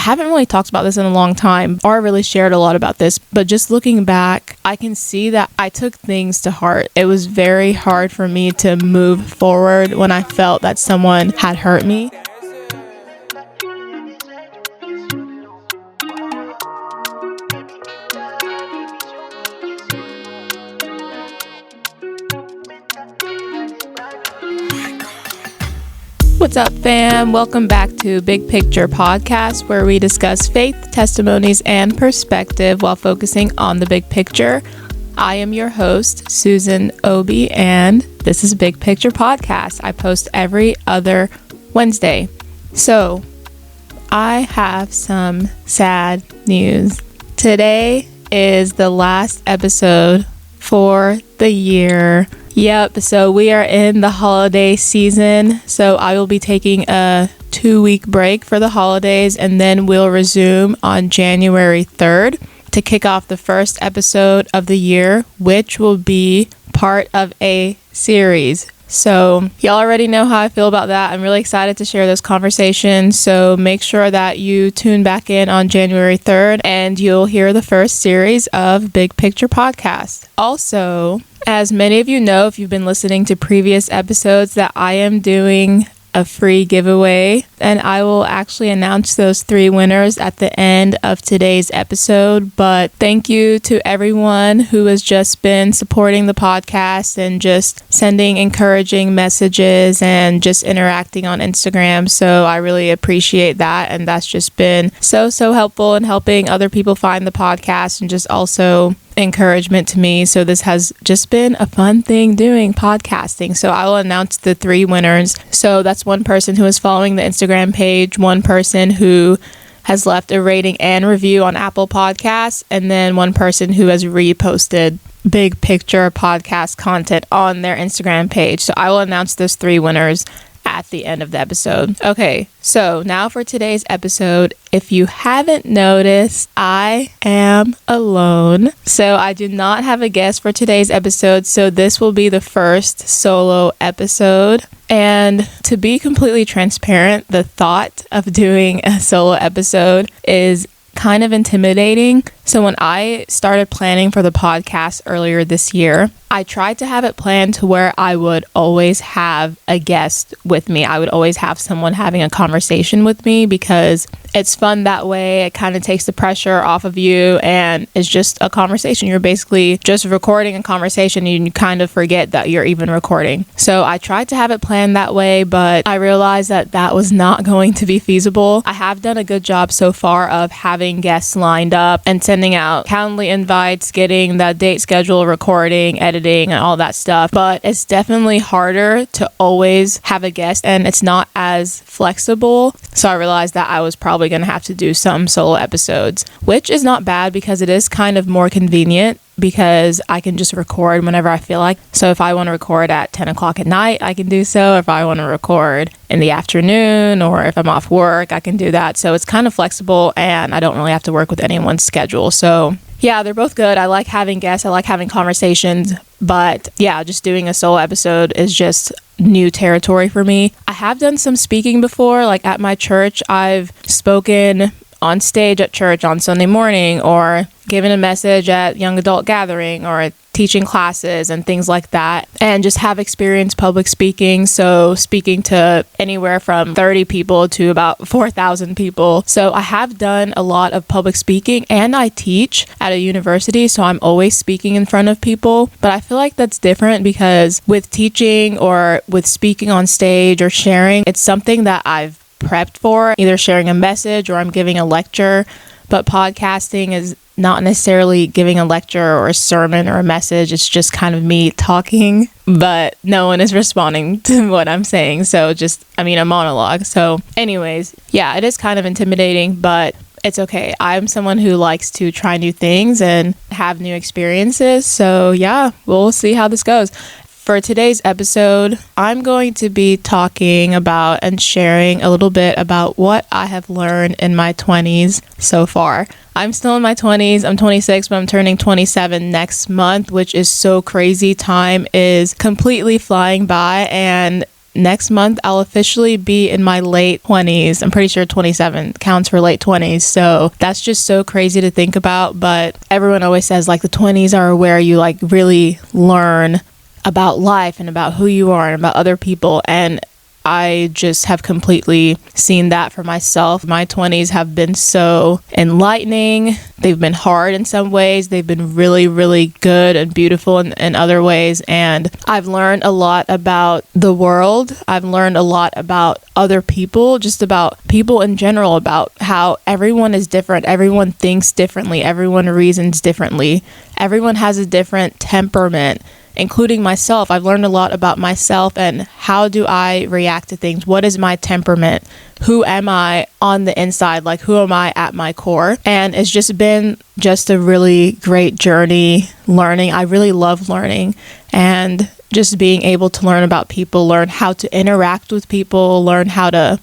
I haven't really talked about this in a long time or really shared a lot about this, but just looking back, I can see that I took things to heart. It was very hard for me to move forward when I felt that someone had hurt me. What's up, fam? Welcome back to Big Picture Podcast, where we discuss faith, testimonies, and perspective while focusing on the big picture. I am your host, Susan Obi, and this is Big Picture Podcast. I post every other Wednesday. So, I have some sad news. Today is the last episode for the year. Yep, so we are in the holiday season, so I will be taking a 2-week break for the holidays, and then we'll resume on January 3rd to kick off the first episode of the year, which will be part of a series. So y'all already know how I feel about that. I'm really excited to share this conversation. So make sure that you tune back in on January 3rd and you'll hear the first series of Big Picture Podcast. Also, as many of you know, if you've been listening to previous episodes, that I am doing a free giveaway, and I will actually announce those 3 winners at the end of today's episode. But thank you to everyone who has just been supporting the podcast and just sending encouraging messages and just interacting on Instagram. So I really appreciate that, and that's just been so helpful in helping other people find the podcast and just also encouragement to me. So this has just been a fun thing doing podcasting. So I will announce the 3 winners. So that's one person who is following the Instagram page, one person who has left a rating and review on Apple Podcasts, and then one person who has reposted Big Picture Podcast content on their Instagram page. So I will announce those 3 winners at the end of the episode. Okay, so now for today's episode. If you haven't noticed, I am alone. So I do not have a guest for today's episode. So this will be the first solo episode. And to be completely transparent, the thought of doing a solo episode is kind of intimidating. So when I started planning for the podcast earlier this year, I tried to have it planned to where I would always have a guest with me. I would always have someone having a conversation with me because it's fun that way. It kind of takes the pressure off of you, and it's just a conversation. You're basically just recording a conversation and you kind of forget that you're even recording. So I tried to have it planned that way, but I realized that that was not going to be feasible. I have done a good job so far of having guests lined up and sending out Calendly invites, getting that date schedule, recording, editing, and all that stuff. But it's definitely harder to always have a guest, and it's not as flexible. So I realized that I was probably going to have to do some solo episodes, which is not bad because it is kind of more convenient because I can just record whenever I feel like. So if I want to record at 10 o'clock at night, I can do so. If I want to record in the afternoon or if I'm off work, I can do that. So it's kind of flexible and I don't really have to work with anyone's schedule. So yeah, they're both good. I like having guests. I like having conversations. But yeah, just doing a solo episode is just new territory for me. I have done some speaking before, like at my church. I've spoken on stage at church on Sunday morning, or given a message at young adult gathering, or teaching classes and things like that, and just have experience public speaking. So speaking to anywhere from 30 people to about 4,000 people. So I have done a lot of public speaking, and I teach at a university, so I'm always speaking in front of people. But I feel like that's different because with teaching or with speaking on stage or sharing, it's something that I've prepped for, either sharing a message or I'm giving a lecture. But podcasting is not necessarily giving a lecture or a sermon or a message. It's just kind of me talking, but no one is responding to what I'm saying. So a monologue. So anyways, yeah, it is kind of intimidating, but it's okay. I'm someone who likes to try new things and have new experiences. So yeah, we'll see how this goes. For today's episode, I'm going to be talking about and sharing a little bit about what I have learned in my 20s so far. I'm still in my 20s. I'm 26, but I'm turning 27 next month, which is so crazy. Time is completely flying by, and next month I'll officially be in my late 20s. I'm pretty sure 27 counts for late 20s. So that's just so crazy to think about. But everyone always says like the 20s are where you like really learn about life and about who you are and about other people. And I just have completely seen that for myself. My 20s have been so enlightening. They've been hard in some ways. They've been really, really good and beautiful in other ways. And I've learned a lot about the world. I've learned a lot about other people, just about people in general, about how everyone is different. Everyone thinks differently. Everyone reasons differently. Everyone has a different temperament, including myself. I've learned a lot about myself and how do I react to things? What is my temperament? Who am I on the inside? Like, who am I at my core? And it's just been just a really great journey learning. I really love learning and just being able to learn about people, learn how to interact with people, learn how to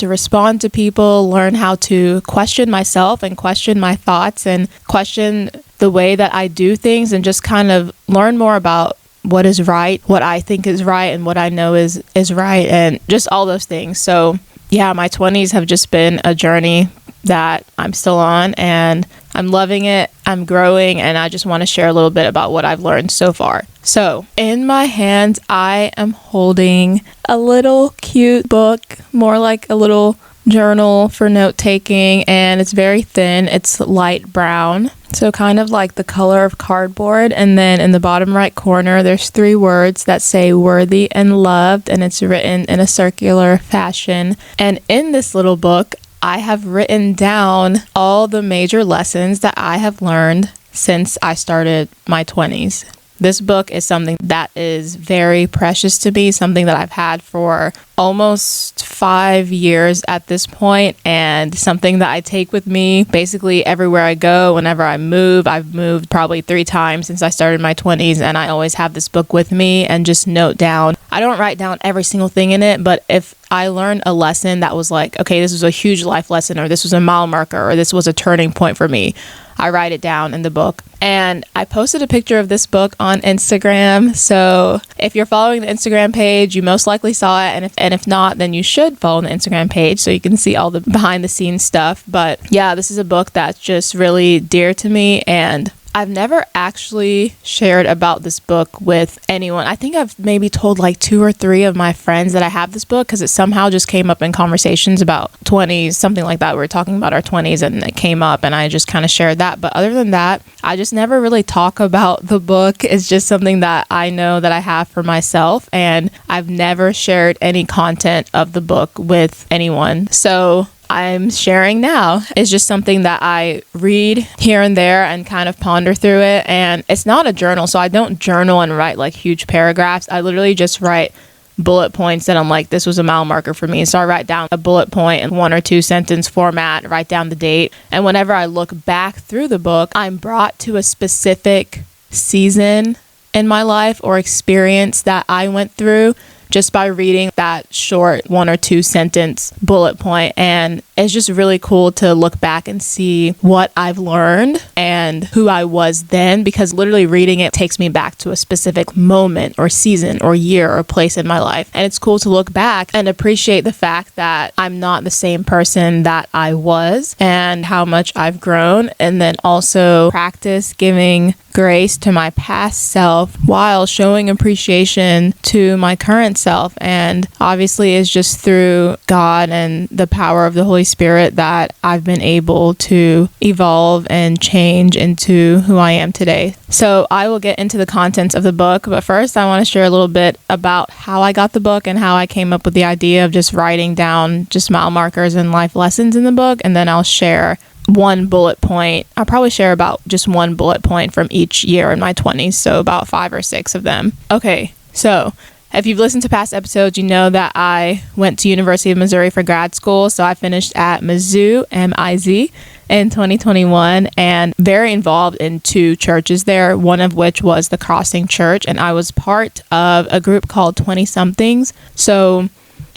respond to people, learn how to question myself and question my thoughts and question the way that I do things, and just kind of learn more about what is right, what I think is right, and what I know is right, and just all those things. So yeah, my 20s have just been a journey that I'm still on, and I'm loving it. I'm growing, and I just want to share a little bit about what I've learned so far. So in my hands, I am holding a little cute book, more like a little journal for note taking, and it's very thin. It's light brown, so kind of like the color of cardboard. And then in the bottom right corner, there's 3 words that say worthy and loved, and it's written in a circular fashion. And in this little book, I have written down all the major lessons that I have learned since I started my 20s. This book is something that is very precious to me, something that I've had for almost 5 years at this point, and something that I take with me basically everywhere I go, whenever I move. I've moved probably 3 times since I started my 20s, and I always have this book with me and just note down. I don't write down every single thing in it, but if I learned a lesson that was like, okay, this was a huge life lesson, or this was a mile marker, or this was a turning point for me, I write it down in the book. And I posted a picture of this book on Instagram. So if you're following the Instagram page, you most likely saw it. And if not, then you should follow the Instagram page so you can see all the behind the scenes stuff. But yeah, this is a book that's just really dear to me, and I've never actually shared about this book with anyone. I think I've maybe told like 2 or 3 of my friends that I have this book, because it somehow just came up in conversations about 20s, something like that. We were talking about our 20s and it came up, and I just kind of shared that. But other than that, I just never really talk about the book. It's just something that I know that I have for myself, and I've never shared any content of the book with anyone. So I'm sharing now. It's just something that I read here and there and kind of ponder through it. And it's not a journal, so I don't journal and write like huge paragraphs. I literally just write bullet points that I'm like, this was a mile marker for me. So I write down a bullet point in 1 or 2 sentence format, write down the date. And whenever I look back through the book, I'm brought to a specific season in my life or experience that I went through just by reading that short 1 or 2 sentence bullet point. And it's just really cool to look back and see what I've learned and who I was then, because literally reading it takes me back to a specific moment or season or year or place in my life. And it's cool to look back and appreciate the fact that I'm not the same person that I was and how much I've grown, and then also practice giving grace to my past self while showing appreciation to my current self. And obviously it's just through God and the power of the Holy Spirit that I've been able to evolve and change into who I am today. So I will get into the contents of the book, but first I want to share a little bit about how I got the book and how I came up with the idea of just writing down just mile markers and life lessons in the book. And then I'll share one bullet point. I'll probably share about just one bullet point from each year in my 20s, so about 5 or 6 of them. Okay, so if you've listened to past episodes, you know that I went to University of Missouri for grad school. So I finished at Mizzou, M-I-Z, in 2021, and very involved in 2 churches there, one of which was the Crossing Church, and I was part of a group called 20-somethings. So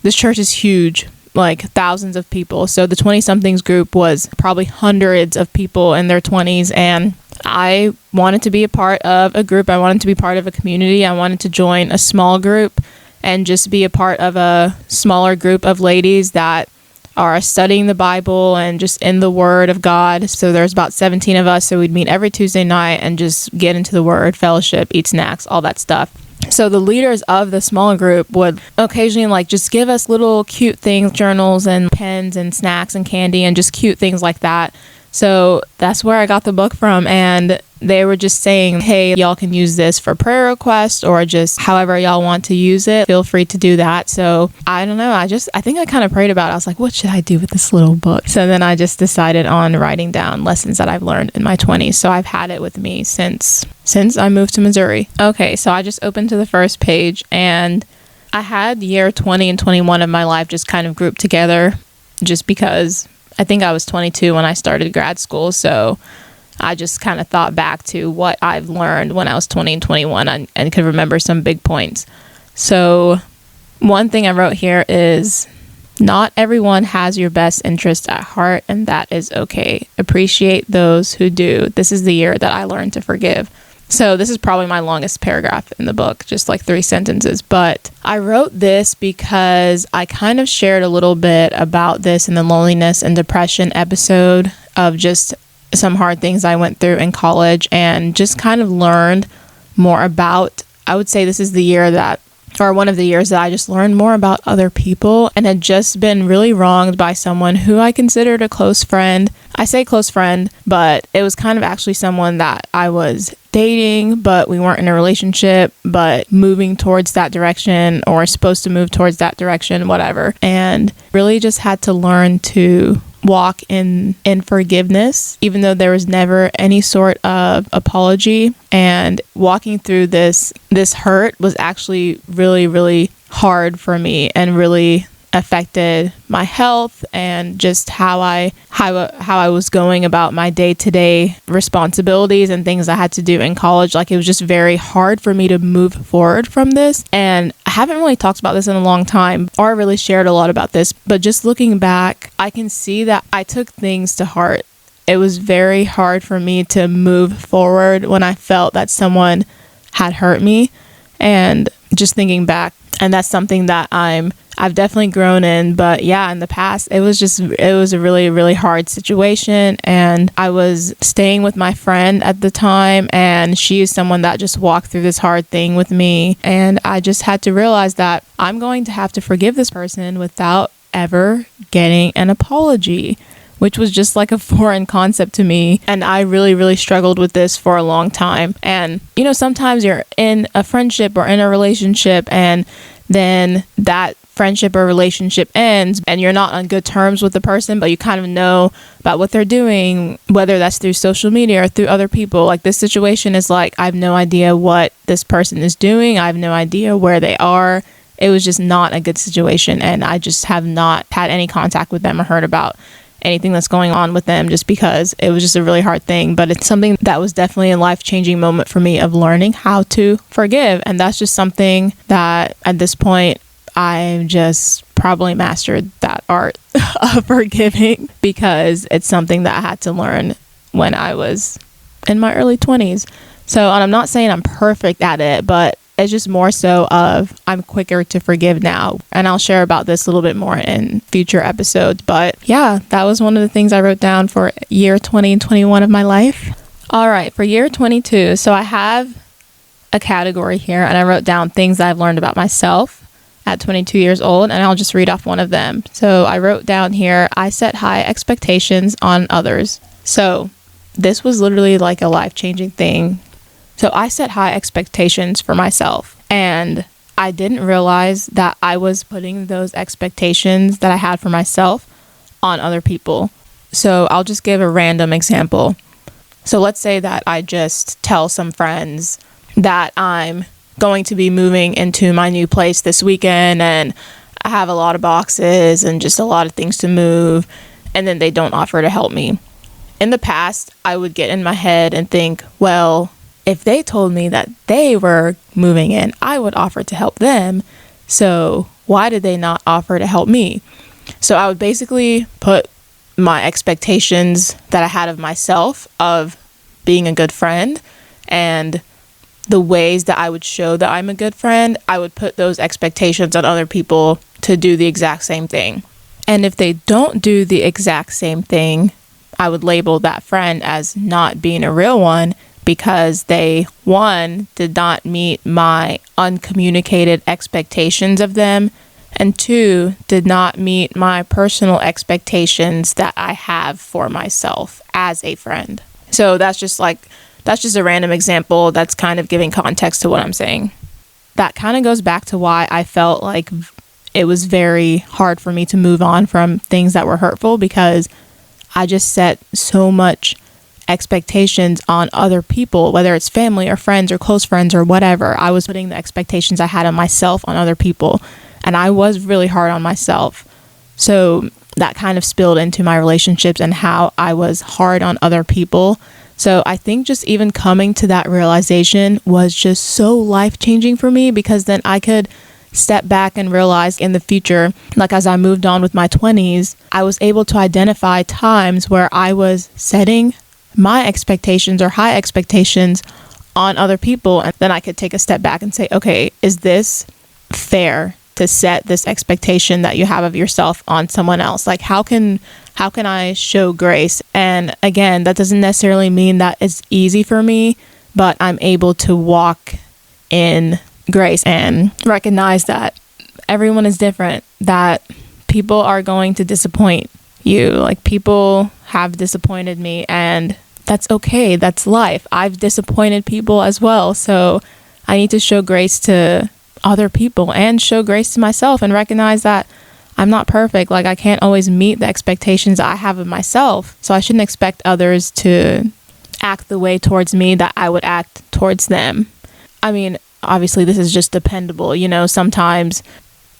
this church is huge, like thousands of people. So the 20-somethings group was probably hundreds of people in their 20s, and I wanted to be a part of a group. I wanted to be part of a community. I wanted to join a small group and just be a part of a smaller group of ladies that are studying the Bible and just in the Word of God. So there's about 17 of us. So we'd meet every Tuesday night and just get into the Word, fellowship, eat snacks, all that stuff. So the leaders of the smaller group would occasionally just give us little cute things, journals and pens and snacks and candy and just cute things like that. So that's where I got the book from. And they were just saying, hey, y'all can use this for prayer requests or just however y'all want to use it. Feel free to do that. So I don't know. I think I kind of prayed about it. I was like, what should I do with this little book? So then I just decided on writing down lessons that I've learned in my 20s. So I've had it with me since I moved to Missouri. Okay, so I just opened to the first page and I had year 20 and 21 of my life just kind of grouped together just because I think I was 22 when I started grad school. So I just kind of thought back to what I've learned when I was 20 and 21 and could remember some big points. So one thing I wrote here is not everyone has your best interest at heart, and that is okay. Appreciate those who do. This is the year that I learned to forgive. So this is probably my longest paragraph in the book, just like 3 sentences. But I wrote this because I kind of shared a little bit about this in the loneliness and depression episode of just some hard things I went through in college and just kind of learned more about, I would say this is the year that, or one of the years that I just learned more about other people and had just been really wronged by someone who I considered a close friend. I say close friend, but it was kind of actually someone that I was dating, but we weren't in a relationship, but moving towards that direction or supposed to move towards that direction, whatever. And really just had to learn to walk in forgiveness, even though there was never any sort of apology. And walking through this hurt was actually really, really hard for me and really affected my health and just how I was going about my day-to-day responsibilities and things I had to do in college. Like, it was just very hard for me to move forward from this. And I haven't really talked about this in a long time or really shared a lot about this, but just looking back, I can see that I took things to heart. It was very hard for me to move forward when I felt that someone had hurt me. And just thinking back, and that's something that I've definitely grown in. But yeah, in the past, it was a really, really hard situation. And I was staying with my friend at the time, and she is someone that just walked through this hard thing with me. And I just had to realize that I'm going to have to forgive this person without ever getting an apology, which was just like a foreign concept to me. And I really, really struggled with this for a long time. And, sometimes you're in a friendship or in a relationship, and then that friendship or relationship ends and you're not on good terms with the person, but you kind of know about what they're doing, whether that's through social media or through other people. Like, this situation is like, I have no idea what this person is doing. I have no idea where they are. It was just not a good situation. And I just have not had any contact with them or heard about anything that's going on with them, just because it was just a really hard thing. But it's something that was definitely a life-changing moment for me of learning how to forgive. And that's just something that at this point, I've just probably mastered that art of forgiving, because it's something that I had to learn when I was in my early 20s. So, and I'm not saying I'm perfect at it, but it's just more so of I'm quicker to forgive now. And I'll share about this a little bit more in future episodes. But yeah, that was one of the things I wrote down for year 20 and 21 of my life. All right, for year 22. So I have a category here, and I wrote down things I've learned about myself at 22 years old, and I'll just read off one of them. So I wrote down here, I set high expectations on others. So this was literally like a life-changing thing. So I set high expectations for myself, and I didn't realize that I was putting those expectations that I had for myself on other people. So I'll just give a random example. So let's say that I just tell some friends that I'm going to be moving into my new place this weekend, and I have a lot of boxes and just a lot of things to move, and then they don't offer to help me. In the past, I would get in my head and think, well, if they told me that they were moving in, I would offer to help them. So why did they not offer to help me? So I would basically put my expectations that I had of myself of being a good friend and the ways that I would show that I'm a good friend, I would put those expectations on other people to do the exact same thing. And if they don't do the exact same thing, I would label that friend as not being a real one because they, one, did not meet my uncommunicated expectations of them, and two, did not meet my personal expectations that I have for myself as a friend. So that's just a random example that's kind of giving context to what I'm saying. That kind of goes back to why I felt like it was very hard for me to move on from things that were hurtful, because I just set so much expectations on other people, whether it's family or friends or close friends or whatever. I was putting the expectations I had on myself on other people, and I was really hard on myself. So that kind of spilled into my relationships and how I was hard on other people. So I think just even coming to that realization was just so life-changing for me, because then I could step back and realize in the future, like as I moved on with my 20s, I was able to identify times where I was setting my expectations or high expectations on other people. And then I could take a step back and say, okay, is this fair to set this expectation that you have of yourself on someone else? Like, how can I show grace? And again, that doesn't necessarily mean that it's easy for me, but I'm able to walk in grace and recognize that everyone is different, that people are going to disappoint you. Like, people have disappointed me, and that's okay. That's life. I've disappointed people as well. So I need to show grace to other people and show grace to myself and recognize that I'm not perfect. Like, I can't always meet the expectations I have of myself. So I shouldn't expect others to act the way towards me that I would act towards them. I mean, obviously this is just dependable. You know, sometimes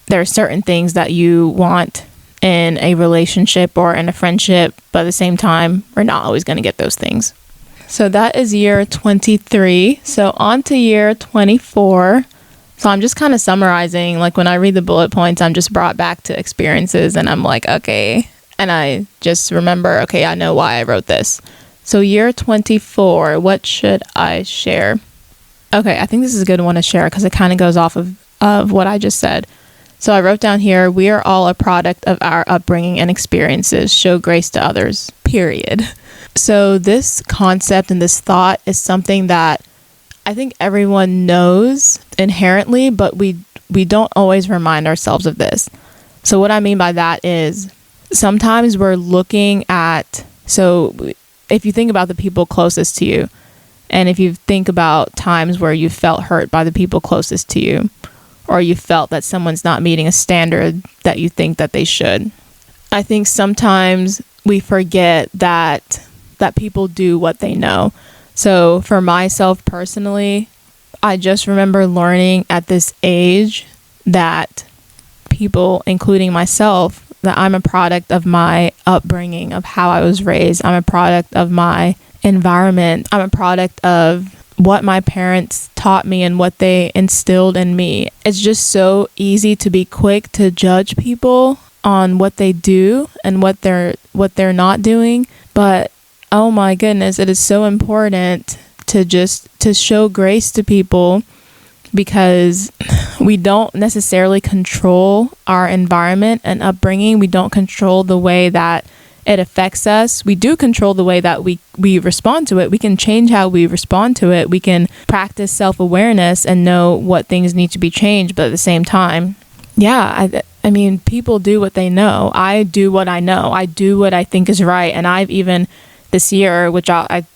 there are certain things that you want in a relationship or in a friendship, but at the same time, we're not always going to get those things. So that is year 23. So on to year 24. So I'm just kind of summarizing, like when I read the bullet points, I'm just brought back to experiences and I'm like, okay. And I just remember, okay, I know why I wrote this. So year 24, what should I share? Okay, I think this is a good one to share because it kind of goes off of what I just said. So I wrote down here, we are all a product of our upbringing and experiences. Show grace to others, period. So this concept and this thought is something that I think everyone knows inherently, but we don't always remind ourselves of this. So what I mean by that is sometimes we're looking at, so if you think about the people closest to you, and if you think about times where you felt hurt by the people closest to you, or you felt that someone's not meeting a standard that you think that they should, I think sometimes we forget that people do what they know. So for myself personally, I just remember learning at this age that people, including myself, that I'm a product of my upbringing, of how I was raised. I'm a product of my environment. I'm a product of what my parents taught me and what they instilled in me. It's just so easy to be quick to judge people on what they do and what they're not doing. But oh my goodness, it is so important to show grace to people, because we don't necessarily control our environment and upbringing. We don't control the way that it affects us. We do control the way that we respond to it. We can change how we respond to it. We can practice self-awareness and know what things need to be changed. But at the same time, yeah, I mean, people do what they know. I do what I know. I do what I think is right. And I've even this year, which I've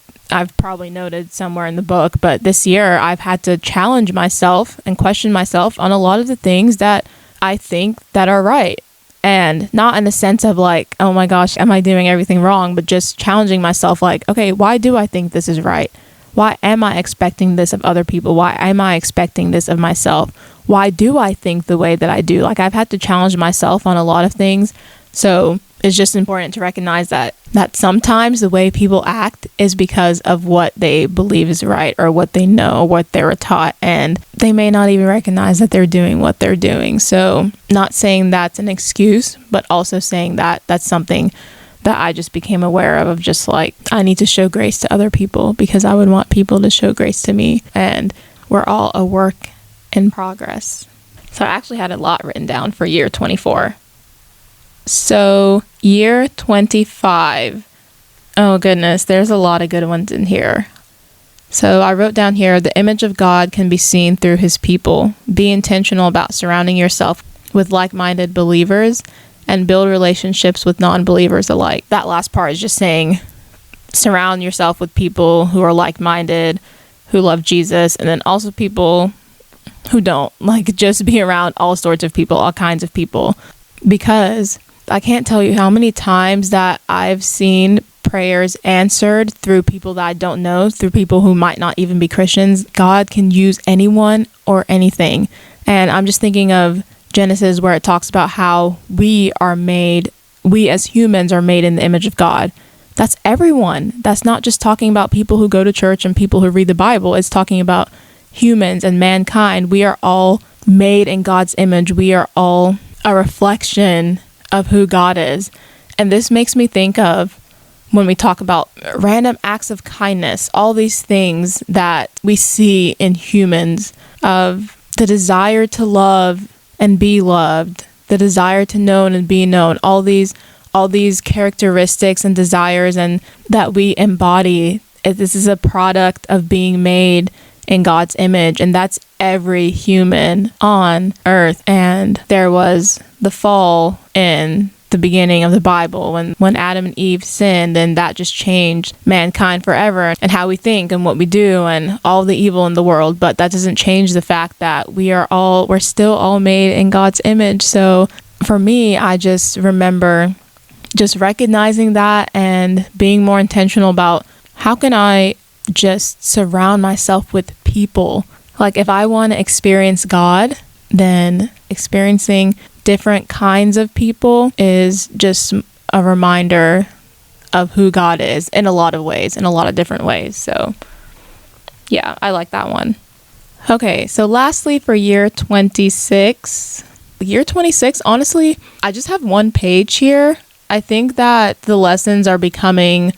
probably noted somewhere in the book, but this year I've had to challenge myself and question myself on a lot of the things that I think that are right. And not in the sense of like, oh my gosh, am I doing everything wrong? But just challenging myself like, okay, why do I think this is right? Why am I expecting this of other people? Why am I expecting this of myself? Why do I think the way that I do? Like, I've had to challenge myself on a lot of things. So it's just important to recognize that sometimes the way people act is because of what they believe is right or what they know, what they were taught, and they may not even recognize that they're doing what they're doing. So not saying that's an excuse, but also saying that that's something that I just became aware of just like, I need to show grace to other people because I would want people to show grace to me. And we're all a work in progress. So I actually had a lot written down for year 24. So year 25. Oh goodness, there's a lot of good ones in here. So I wrote down here, the image of God can be seen through his people. Be intentional about surrounding yourself with like-minded believers and build relationships with non-believers alike. That last part is just saying, surround yourself with people who are like-minded, who love Jesus, and then also people who don't. Like, just be around all sorts of people, all kinds of people. Because I can't tell you how many times that I've seen prayers answered through people that I don't know, through people who might not even be Christians. God can use anyone or anything. And I'm just thinking of Genesis, where it talks about how we as humans are made in the image of God. That's everyone. That's not just talking about people who go to church and people who read the Bible. It's talking about humans and mankind. We are all made in God's image. We are all a reflection of who God is. And this makes me think of when we talk about random acts of kindness, all these things that we see in humans, of the desire to love and be loved, the desire to know and be known, all these characteristics and desires and that we embody. This is a product of being made in God's image, and that's every human on earth. And there was the fall in the beginning of the Bible when Adam and Eve sinned, and that just changed mankind forever and how we think and what we do and all the evil in the world. But that doesn't change the fact that we're still all made in God's image. So for me, I just remember just recognizing that and being more intentional about how can I just surround myself with people. Like, if I want to experience God, then experiencing different kinds of people is just a reminder of who God is in a lot of ways, in a lot of different ways. So yeah, I like that one. Okay, so lastly for year 26. Year 26, honestly, I just have one page here. I think that the lessons are becoming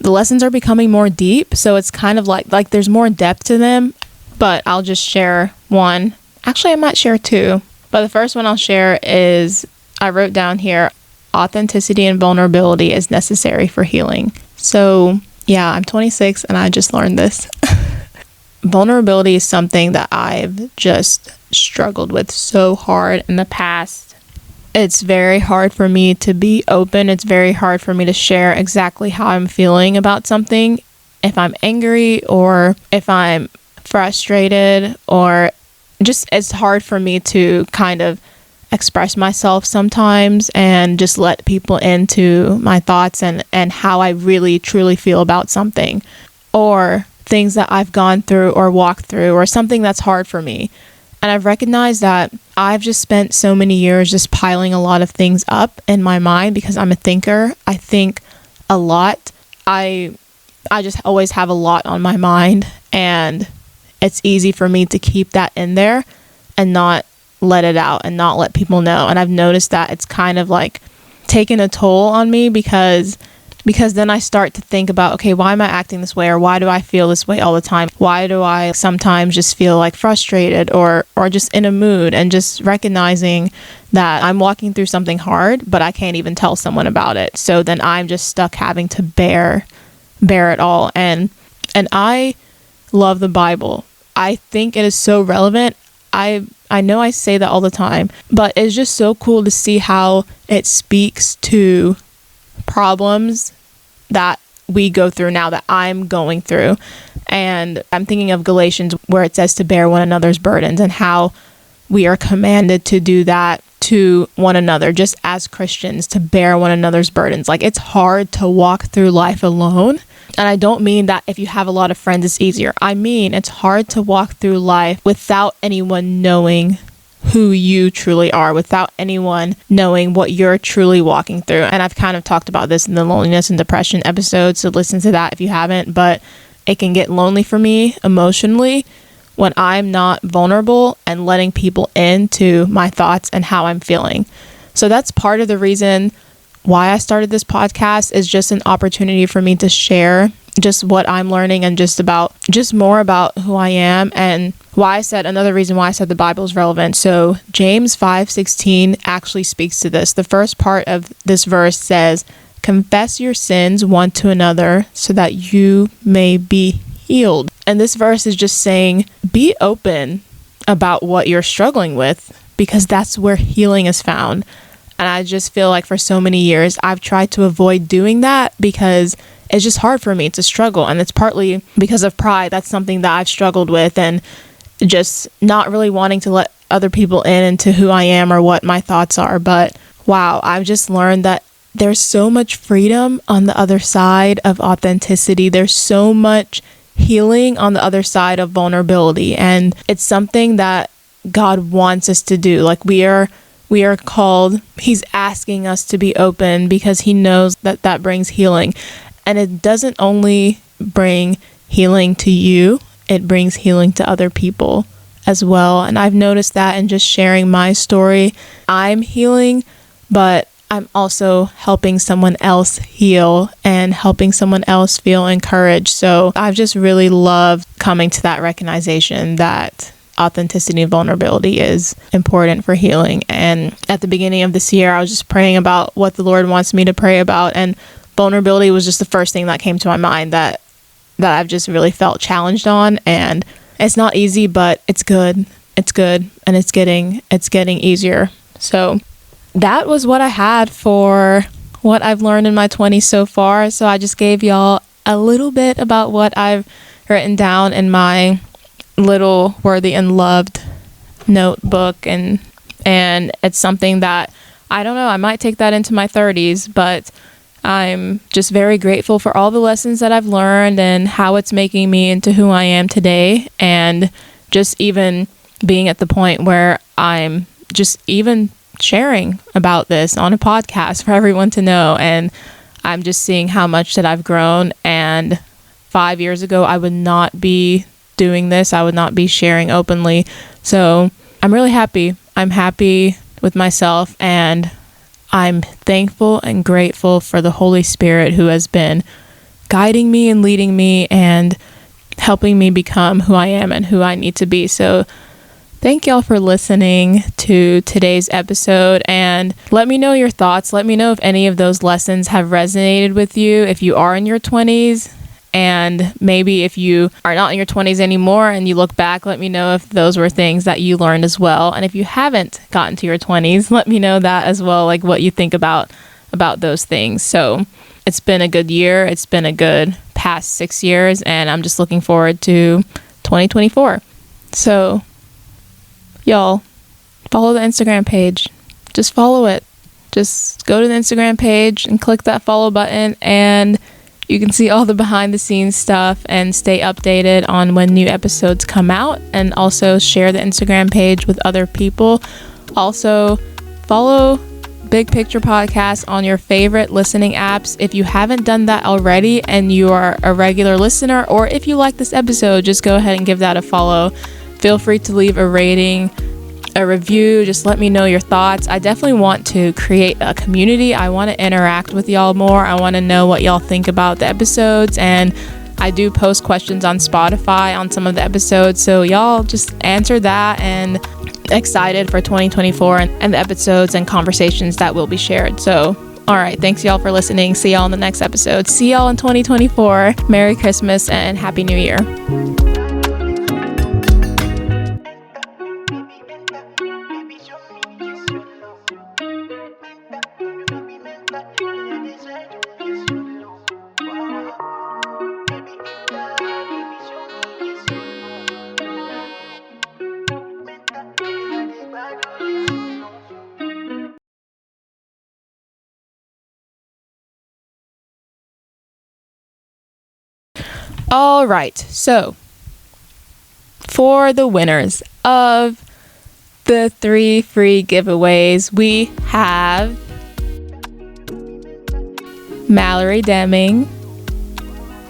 more deep, so it's kind of like there's more depth to them, but I'll just share one. Actually, I might share two. But the first one I'll share is, I wrote down here, authenticity and vulnerability is necessary for healing. So yeah, I'm 26 and I just learned this. Vulnerability is something that I've just struggled with so hard in the past. It's very hard for me to be open. It's very hard for me to share exactly how I'm feeling about something. If I'm angry or if I'm frustrated, or just it's hard for me to kind of express myself sometimes and just let people into my thoughts and how I really truly feel about something, or things that I've gone through or walked through, or something that's hard for me. And I've recognized that I've just spent so many years just piling a lot of things up in my mind because I'm a thinker. I think a lot. I just always have a lot on my mind, and it's easy for me to keep that in there and not let it out and not let people know. And I've noticed that it's kind of like taken a toll on me because then I start to think about, okay, why am I acting this way? Or why do I feel this way all the time? Why do I sometimes just feel like frustrated or just in a mood? And just recognizing that I'm walking through something hard, but I can't even tell someone about it. So then I'm just stuck having to bear it all. And I love the Bible. I think it is so relevant. I know I say that all the time, but it's just so cool to see how it speaks to problems that we go through now, that I'm going through. And I'm thinking of Galatians, where it says to bear one another's burdens, and how we are commanded to do that to one another, just as Christians, to bear one another's burdens. Like, it's hard to walk through life alone. And I don't mean that if you have a lot of friends, it's easier. I mean, it's hard to walk through life without anyone knowing who you truly are, without anyone knowing what you're truly walking through. And I've kind of talked about this in the loneliness and depression episode, so listen to that if you haven't. But it can get lonely for me emotionally when I'm not vulnerable and letting people into my thoughts and how I'm feeling. So that's part of the reason why I started this podcast, is just an opportunity for me to share just what I'm learning and just more about who I am. And another reason why I said the Bible is relevant. So James 5:16 actually speaks to this. The first part of this verse says, confess your sins one to another so that you may be healed. And this verse is just saying, be open about what you're struggling with, because that's where healing is found. And I just feel like for so many years, I've tried to avoid doing that because it's just hard for me to struggle. And it's partly because of pride. That's something that I've struggled with, and just not really wanting to let other people in into who I am or what my thoughts are. But wow, I've just learned that there's so much freedom on the other side of authenticity. There's so much healing on the other side of vulnerability. And it's something that God wants us to do. Like we are called, he's asking us to be open because he knows that brings healing. And it doesn't only bring healing to you, it brings healing to other people as well. And I've noticed that in just sharing my story, I'm healing, but I'm also helping someone else heal and helping someone else feel encouraged. So I've just really loved coming to that recognition that authenticity and vulnerability is important for healing. And at the beginning of this year, I was just praying about what the Lord wants me to pray about. And vulnerability was just the first thing that came to my mind that I've just really felt challenged on. And it's not easy, but it's good. It's good. And it's getting easier. So that was what I had for what I've learned in my 20s so far. So I just gave y'all a little bit about what I've written down in my little Worthy and Loved notebook. And it's something that, I don't know, I might take that into my 30s, but I'm just very grateful for all the lessons that I've learned and how it's making me into who I am today. And just even being at the point where I'm just even sharing about this on a podcast for everyone to know. And I'm just seeing how much that I've grown. And 5 years ago, I would not be doing this. I would not be sharing openly. So I'm really happy. I'm happy with myself, and I'm thankful and grateful for the Holy Spirit who has been guiding me and leading me and helping me become who I am and who I need to be. So thank y'all for listening to today's episode, and let me know your thoughts. Let me know if any of those lessons have resonated with you, if you are in your 20s, and maybe if you are not in your 20s anymore and you look back, let me know if those were things that you learned as well. And if you haven't gotten to your 20s, let me know that as well, like what you think about those things. So it's been a good year. It's been a good past 6 years, and I'm just looking forward to 2024. So y'all, follow the Instagram page. Just follow it. Just go to the Instagram page and click that follow button, and you can see all the behind the scenes stuff and stay updated on when new episodes come out, and also share the Instagram page with other people. Also, follow Big Picture Podcast on your favorite listening apps. If you haven't done that already and you are a regular listener, or if you like this episode, just go ahead and give that a follow. Feel free to leave a rating, a review. Just let me know your thoughts. I definitely want to create a community. I want to interact with y'all more. I want to know what y'all think about the episodes, and I do post questions on Spotify on some of the episodes, so y'all just answer that. And excited for 2024 and the episodes and conversations that will be shared. So all right, thanks y'all for listening. See y'all in the next episode. See y'all in 2024. Merry Christmas and Happy New Year. All right, so for the winners of the 3 free giveaways, we have Mallory Deming,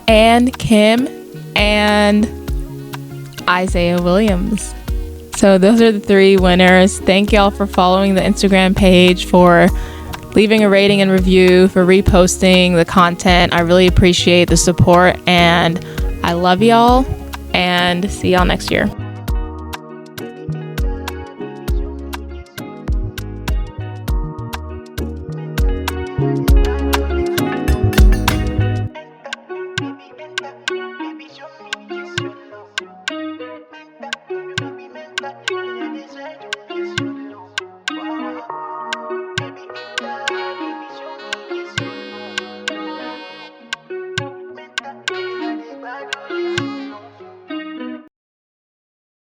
Ann Kim, and Isaiah Williams. So those are the 3 winners. Thank y'all for following the Instagram page, for leaving a rating and review, for reposting the content. I really appreciate the support, and I love y'all, and see y'all next year.